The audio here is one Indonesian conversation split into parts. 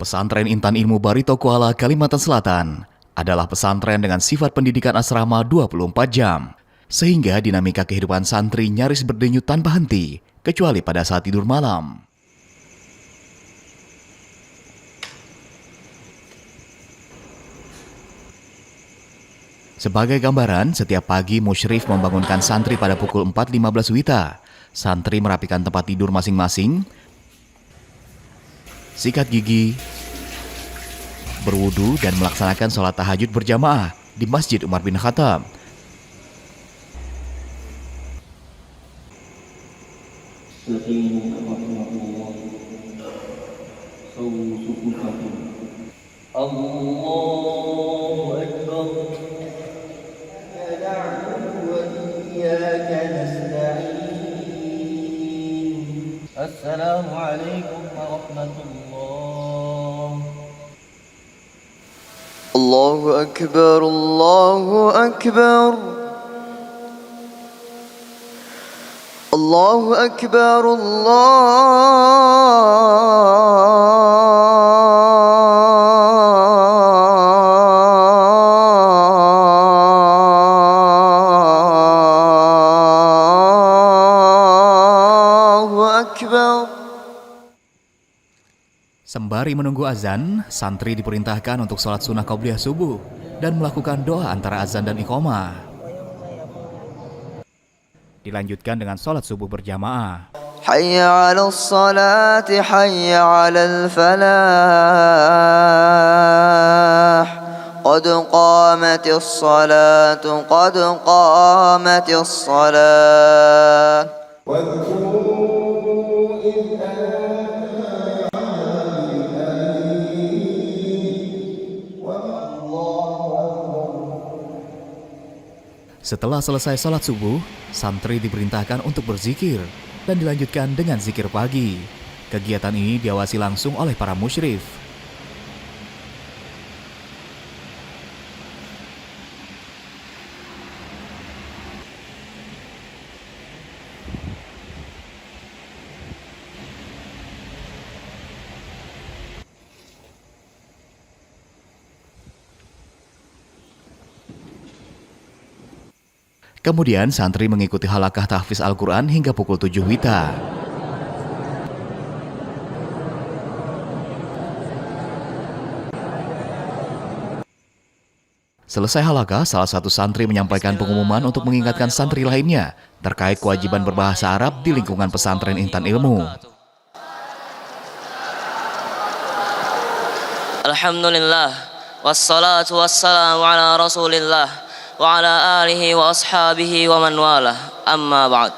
Pesantren Intan Ilmu Barito Kuala, Kalimantan Selatan adalah pesantren dengan sifat pendidikan asrama 24 jam, sehingga dinamika kehidupan santri nyaris berdenyut tanpa henti, kecuali pada saat tidur malam. Sebagai gambaran, setiap pagi musyrif membangunkan santri pada pukul 4.15 WITA. Santri merapikan tempat tidur masing-masing, sikat gigi, berwudu dan melaksanakan sholat tahajud berjamaah di Masjid Umar bin Khattab. Allahu Akbar. Na'budu wa iyyaka nasta'in. Assalamualaikum warahmatullah. Allahu Akbar, Allahu Akbar. Allahu Akbar, Allahu Akbar. Sembari menunggu azan, santri diperintahkan untuk sholat sunnah qabliyah subuh dan melakukan doa antara azan dan iqamah. Dilanjutkan dengan sholat subuh berjamaah. Hayya 'alas salati, hayya 'alal falah. Qad qamatis salatu, qad qamatis salat. Setelah selesai sholat subuh, santri diperintahkan untuk berzikir dan dilanjutkan dengan zikir pagi. Kegiatan ini diawasi langsung oleh para musyrif. Kemudian santri mengikuti halakah tahfiz Al-Quran hingga pukul 7 WITA. Selesai halakah, salah satu santri menyampaikan pengumuman untuk mengingatkan santri lainnya terkait kewajiban berbahasa Arab di lingkungan pesantren Intan Ilmu. Alhamdulillah, wassalatu wassalamu ala rasulillah wa ala alihi wa ashabihi wa man walah, amma ba'd.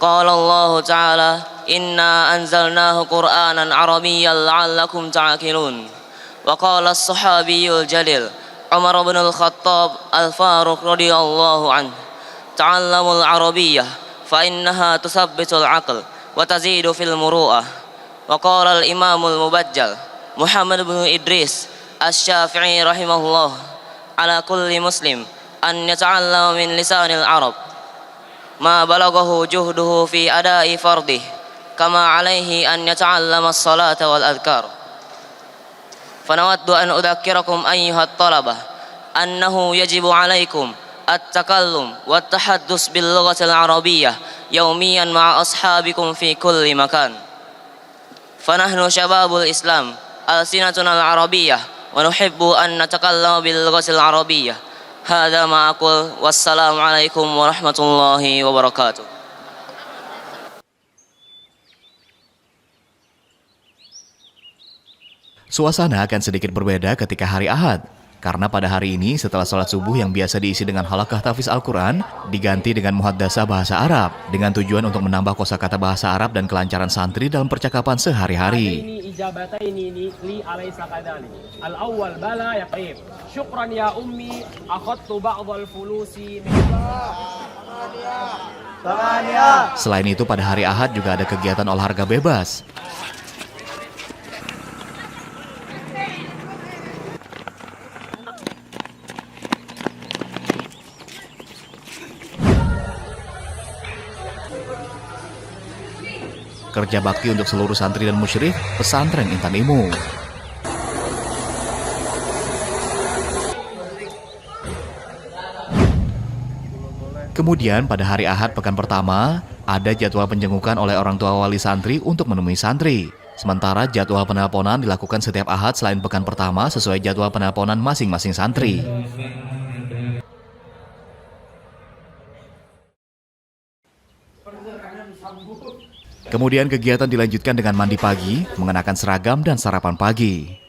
Qala Allah Ta'ala, inna anzalnahu Qur'anan Arabiyyan la'allakum ta'qilun. Wa qala as-sahabiyyul jalil Umar bin al-Khattab al-Faruq radhiyallahu anhu, ta'allamul arabiyyah fa innaha tusabbitul aql wa tazidu fil muru'ah. Wa qala al-imamul mubajjal Muhammad bin Idris asy-Syafi'i rahimahullah, ala kulli muslim an yata'allama min lisanil arab ma balaghahu juhduhu fi ada'i fardih, kama alaihi an yata'allama as-salata wal adhkar. Fanawaddu an udzakkirakum ayyuhat talabah annahu yajibu alaikum at-takallum wat tahaddus bil lughatil arabiyyah yawmiyan ma'a ashabikum fi kulli makan. Fanahnu syababul islam al-sinatuna al-arabiyyah wa nuhibbu an natakallama bil lughatil arabiyyah. Hadza ma aqul, wassalamu alaikum warahmatullahi wabarakatuh. Suasana akan sedikit berbeda ketika hari Ahad, karena pada hari ini setelah sholat subuh yang biasa diisi dengan halakah tahfiz Al-Quran, diganti dengan muhaddasah bahasa Arab, dengan tujuan untuk menambah kosakata bahasa Arab dan kelancaran santri dalam percakapan sehari-hari. Al-awwal bala ya taib. Syukran ya ummi, akhadtu ba'dal fulusi min. Selain itu pada hari Ahad juga ada kegiatan olahraga bebas. Kerja bakti untuk seluruh santri dan musyrif pesantren Intan Ilmu. Kemudian pada hari Ahad pekan pertama, ada jadwal penjengukan oleh orang tua wali santri untuk menemui santri. Sementara jadwal penelponan dilakukan setiap Ahad selain pekan pertama sesuai jadwal penelponan masing-masing santri. Kemudian kegiatan dilanjutkan dengan mandi pagi, mengenakan seragam dan sarapan pagi.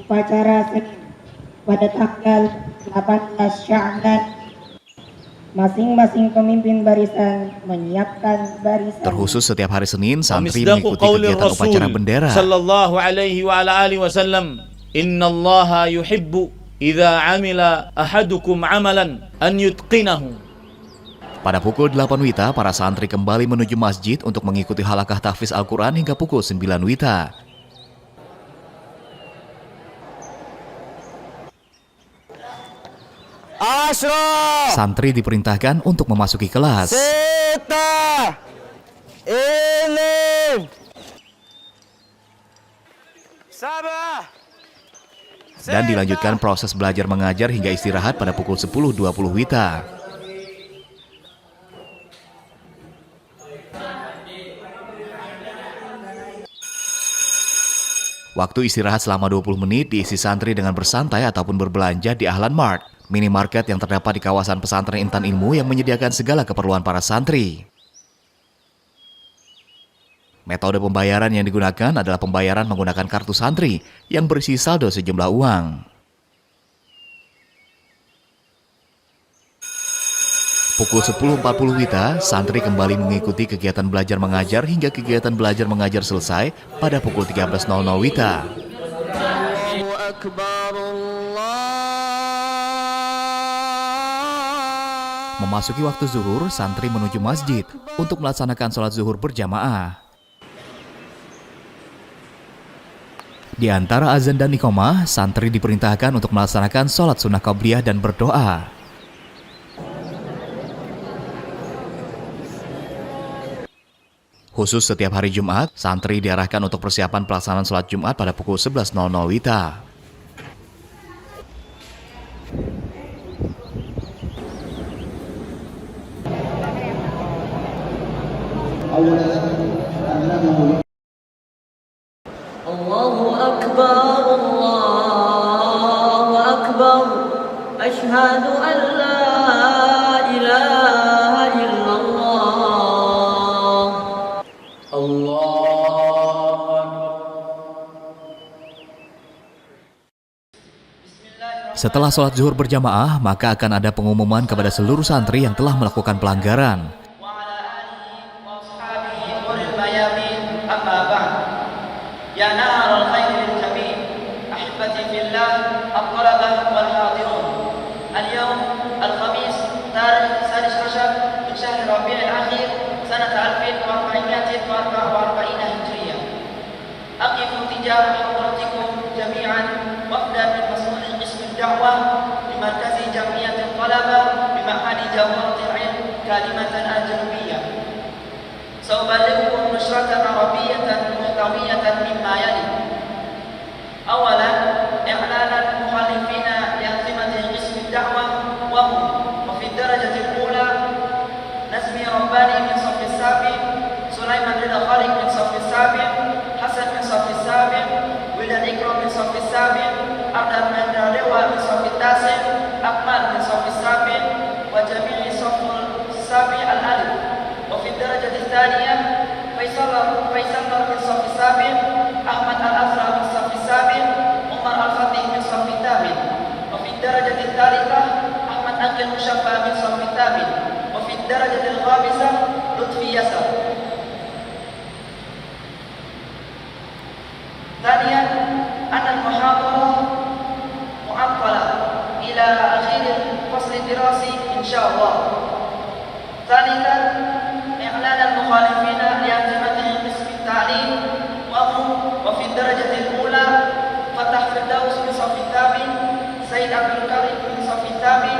Upacara Senin pada tanggal 18 Sya'ban, masing-masing pemimpin barisan menyiapkan barisan. Terkhusus setiap hari Senin, santri mengikuti kegiatan upacara bendera. Sallallahu alaihi wa ala alihi wasallam, innallaha yuhibbu idza amila ahadukum amalan an yutqinahu. Pada pukul 8 WITA, para santri kembali menuju masjid untuk mengikuti halakah tahfiz Al-Quran hingga pukul 9 WITA. Santri diperintahkan untuk memasuki kelas. Dan dilanjutkan proses belajar mengajar hingga istirahat pada pukul 10.20 WITA. Waktu istirahat selama 20 menit diisi santri dengan bersantai ataupun berbelanja di Ahlan Mart, minimarket yang terdapat di kawasan pesantren Intan Ilmu yang menyediakan segala keperluan para santri. Metode pembayaran yang digunakan adalah pembayaran menggunakan kartu santri yang berisi saldo sejumlah uang. Pukul 10.40 WITA, santri kembali mengikuti kegiatan belajar mengajar hingga kegiatan belajar mengajar selesai pada pukul 13.00 WITA. Memasuki waktu zuhur, santri menuju masjid untuk melaksanakan sholat zuhur berjamaah. Di antara azan dan iqamah, santri diperintahkan untuk melaksanakan sholat sunnah qabliyah dan berdoa. Khusus setiap hari Jumat, santri diarahkan untuk persiapan pelaksanaan sholat Jumat pada pukul 11.00 WITA. Allahu Akbar, Allahu Akbar, Ashhadu an la ilaha illallah. Setelah sholat zuhur berjamaah, maka akan ada pengumuman kepada seluruh santri yang telah melakukan pelanggaran. يا نهر الخير الجميل أحبتي في الله الطلبة والحاضرون اليوم الخميس تاريخ 16 من شهر ربيع الأخير سنة 1444 هجرية أقف تجاه حضرتكم جميعا وفدا من مسؤول قسم الدعوة لمركز جمعية الطلبة بمعهد جوهرة العلم كلمة الجنوبية سأبلغكم نشرة عربية محتوية مما يلي. أولا إعلانا مخالفين لأنظمة قسم الدعوة وهم وفي الدرجة الأولى نسمي رباني من صف السابع، سليمان رضا خالق من صف السابع، حسن من صف السابع، ولد إكرام من صف السابع، أردن من روا من صف التاسع، أكمل من صف السابع، وجميع صف السابع الألف. وفي الدرجة الثانية فيصل من صف السابع، أحمد الأزرع من صف السابع، عمر الفتح من صف الثامن. وفي الدرجة الثالثة أحمد أنقل مشفى من صف الثامن. وفي الدرجة الخامسة لطفي يسر. ثانيا أن المحاضرة معطلة إلى أخير الفصل الدراسي إن شاء الله. ثالثا إعلان المخالفين لأنظمة قسم التعليم وهم وفي الدرجة الأولى فتح فردوس من صف الثامن، سيد عبد الكريم من صف الثامن،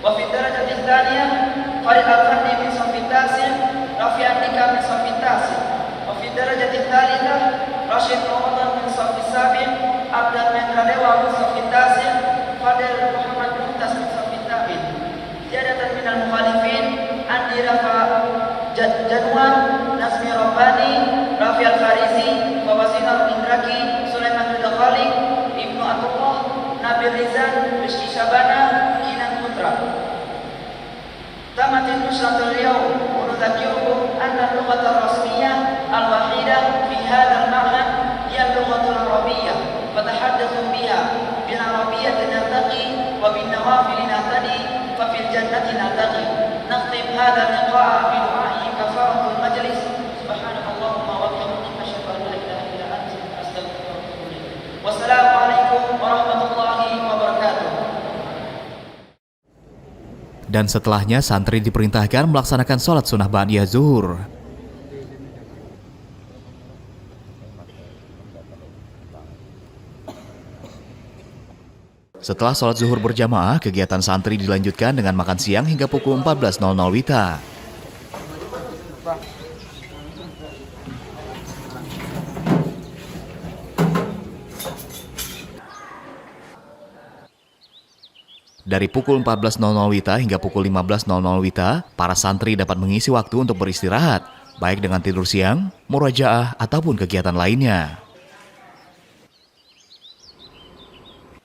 وفي الدرجة الثانية فريق الفني من صف التاسع رافع النكا من صف التاسع وفي الدرجة الثالثة راشد رمضان من صف السابع عبد المنرلوا من صف التاسع فاضل محمد ممتاز من صف الثامن زيادة من المخالفين عندي رفع جدوان نسمي رباني رافع الفارسي ووسيم الإندراكي سليمان الدخالي ابن الله نبيل رزان رشدي شبانة كينان putra. تمت النشرة اليوم ونذكركم أن اللغة الرسمية الوحيدة في هذا المعهد هي اللغة العربية فتحدثوا بها بالعربية نرتقي وبالنوافل نهتدي ففي الجنة نلتقي. نختم هذا اللقاء بدعاء كفارة المجلس. سبحانك اللهم وبحمدك أشهد أن لا إله إلا أنت أستغفرك وأتوب إليك. والسلام عليكم ورحمة الله وبركاته. Dan setelahnya santri diperintahkan melaksanakan sholat sunnah ba'diyah zuhur. Setelah sholat zuhur berjamaah, kegiatan santri dilanjutkan dengan makan siang hingga pukul 14.00 WITA. Dari pukul 14.00 WITA hingga pukul 15.00 WITA, para santri dapat mengisi waktu untuk beristirahat, baik dengan tidur siang, murajaah, ataupun kegiatan lainnya.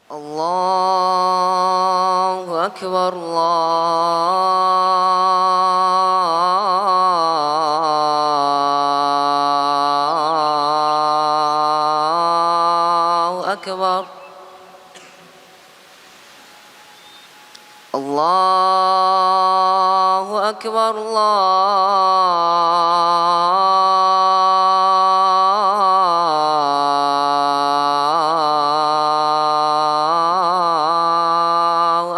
Allahu Akbar, Allahu Akbar. Allahu Akbar, Allahu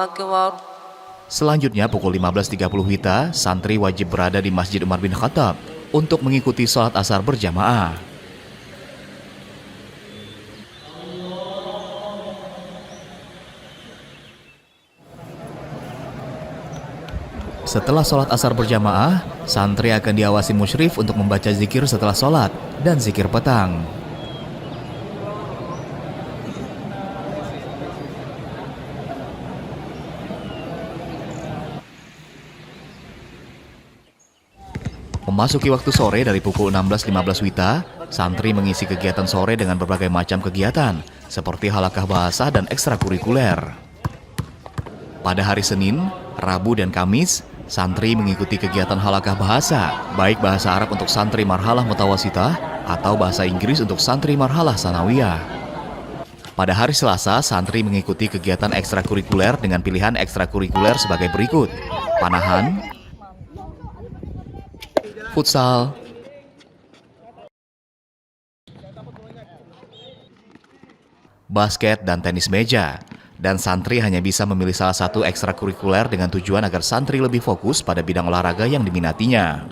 Akbar. Selanjutnya pukul 15.30 WITA, santri wajib berada di Masjid Umar bin Khattab untuk mengikuti sholat asar berjamaah. Setelah sholat asar berjamaah, santri akan diawasi musyrif untuk membaca zikir setelah sholat dan zikir petang. Memasuki waktu sore dari pukul 16.15 WITA, santri mengisi kegiatan sore dengan berbagai macam kegiatan, seperti halakah bahasa dan ekstrakurikuler. Pada hari Senin, Rabu, dan Kamis, santri mengikuti kegiatan halakah bahasa, baik bahasa Arab untuk santri marhalah mutawasitah atau bahasa Inggris untuk santri marhalah sanawiyah. Pada hari Selasa, santri mengikuti kegiatan ekstrakurikuler dengan pilihan ekstrakurikuler sebagai berikut: panahan, futsal, basket, dan tenis meja. Dan santri hanya bisa memilih salah satu ekstrakurikuler dengan tujuan agar santri lebih fokus pada bidang olahraga yang diminatinya.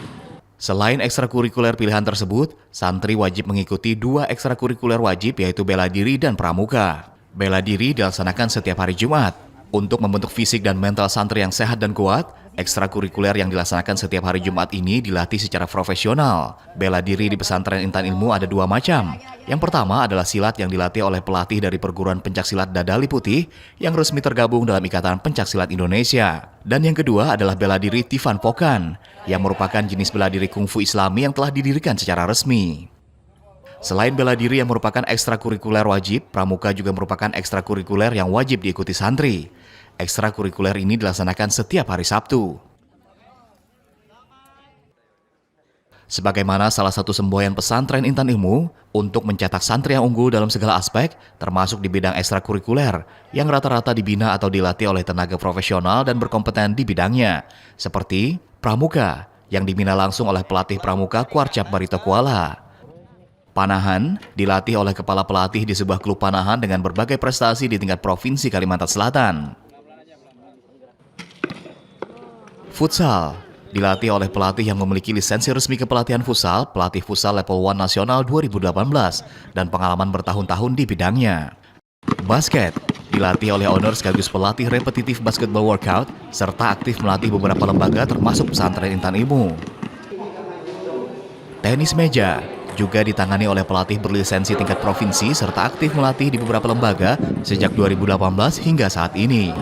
Selain ekstrakurikuler pilihan tersebut, santri wajib mengikuti 2 ekstrakurikuler wajib, yaitu bela diri dan pramuka. Bela diri dilaksanakan setiap hari Jumat. Untuk membentuk fisik dan mental santri yang sehat dan kuat, ekstrakurikuler yang dilaksanakan setiap hari Jumat ini dilatih secara profesional. Bela diri di pesantren Intan Ilmu ada 2 macam. Yang pertama adalah silat yang dilatih oleh pelatih dari perguruan pencaksilat Dadali Putih yang resmi tergabung dalam Ikatan Pencaksilat Indonesia. Dan yang kedua adalah bela diri Tifan Pokan yang merupakan jenis bela diri kungfu Islami yang telah didirikan secara resmi. Selain bela diri yang merupakan ekstrakurikuler wajib, pramuka juga merupakan ekstrakurikuler yang wajib diikuti santri. Ekstrakurikuler ini dilaksanakan setiap hari Sabtu. Sebagaimana salah satu semboyan pesantren Intan Ilmu untuk mencetak santri yang unggul dalam segala aspek, termasuk di bidang ekstrakurikuler, yang rata-rata dibina atau dilatih oleh tenaga profesional dan berkompeten di bidangnya, seperti pramuka, yang dibina langsung oleh pelatih pramuka Kwarcap Barito Kuala. Panahan dilatih oleh kepala pelatih di sebuah klub panahan dengan berbagai prestasi di tingkat provinsi Kalimantan Selatan. Futsal dilatih oleh pelatih yang memiliki lisensi resmi kepelatihan futsal, pelatih futsal level 1 nasional 2018, dan pengalaman bertahun-tahun di bidangnya. Basket Dilatih oleh owner sekaligus pelatih repetitif basketball workout, serta aktif melatih beberapa lembaga termasuk pesantren Intan Ilmu. Tenis meja juga ditangani oleh pelatih berlisensi tingkat provinsi serta aktif melatih di beberapa lembaga sejak 2018 hingga saat ini.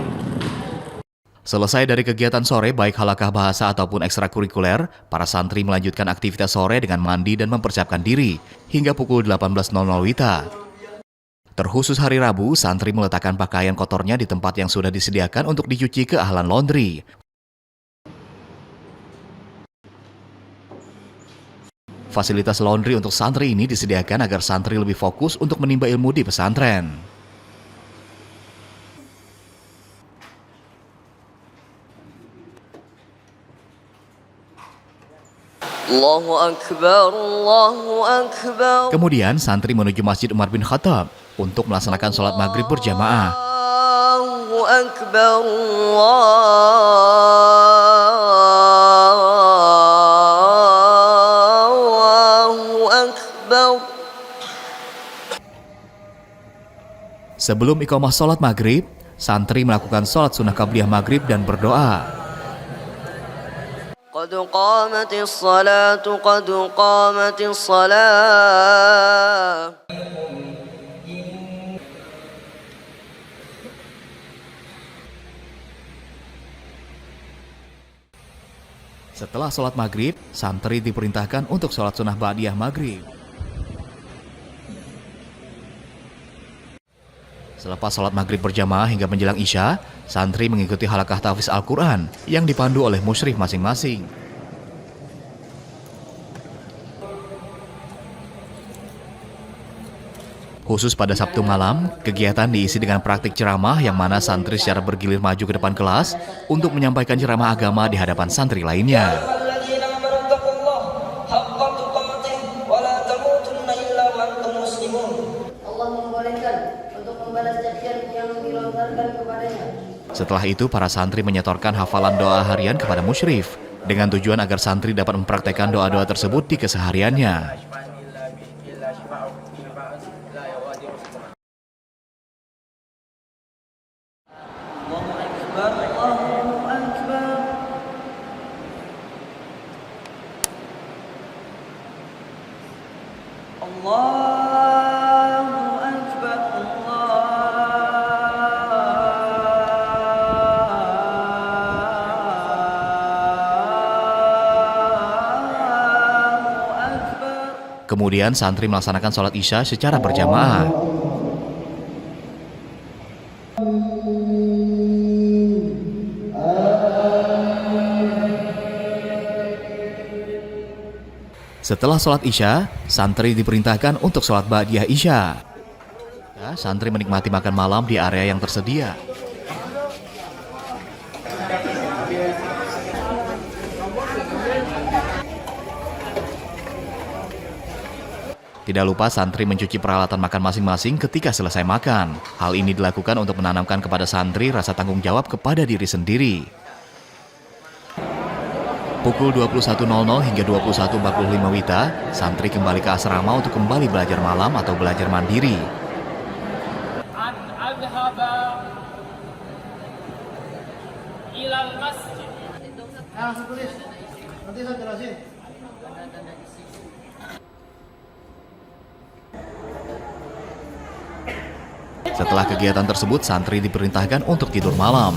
Selesai dari kegiatan sore baik halakah bahasa ataupun ekstrakurikuler, para santri melanjutkan aktivitas sore dengan mandi dan mempersiapkan diri hingga pukul 18.00 WITA. Terkhusus hari Rabu, santri meletakkan pakaian kotornya di tempat yang sudah disediakan untuk dicuci ke ahlan laundry. Fasilitas laundry untuk santri ini disediakan agar santri lebih fokus untuk menimba ilmu di pesantren. Allahu Akbar, Allahu Akbar. Kemudian santri menuju Masjid Umar bin Khattab untuk melaksanakan sholat maghrib berjamaah. Allahu Akbar, Allahu Akbar. Sebelum iqamah sholat maghrib, santri melakukan sholat sunnah qabliyah maghrib dan berdoa. Qad qamatis salatu, qad qamatis salah. Setelah sholat maghrib, santri diperintahkan untuk sholat sunnah ba'diyah maghrib. Selepas sholat maghrib berjamaah hingga menjelang isya, santri mengikuti halakah tahfiz Al-Quran yang dipandu oleh musyrif masing-masing. Khusus pada Sabtu malam, kegiatan diisi dengan praktik ceramah yang mana santri secara bergilir maju ke depan kelas untuk menyampaikan ceramah agama di hadapan santri lainnya. Setelah itu, para santri menyetorkan hafalan doa harian kepada musyrif dengan tujuan agar santri dapat mempraktekkan doa-doa tersebut di kesehariannya. Kemudian santri melaksanakan sholat isya secara berjamaah. Setelah sholat isya, santri diperintahkan untuk sholat ba'diyah isya. Santri menikmati makan malam di area yang tersedia. Tidak lupa santri mencuci peralatan makan masing-masing ketika selesai makan. Hal ini dilakukan untuk menanamkan kepada santri rasa tanggung jawab kepada diri sendiri. Pukul 21.00 hingga 21.45 WITA, santri kembali ke asrama untuk kembali belajar malam atau belajar mandiri. Setelah kegiatan tersebut, santri diperintahkan untuk tidur malam.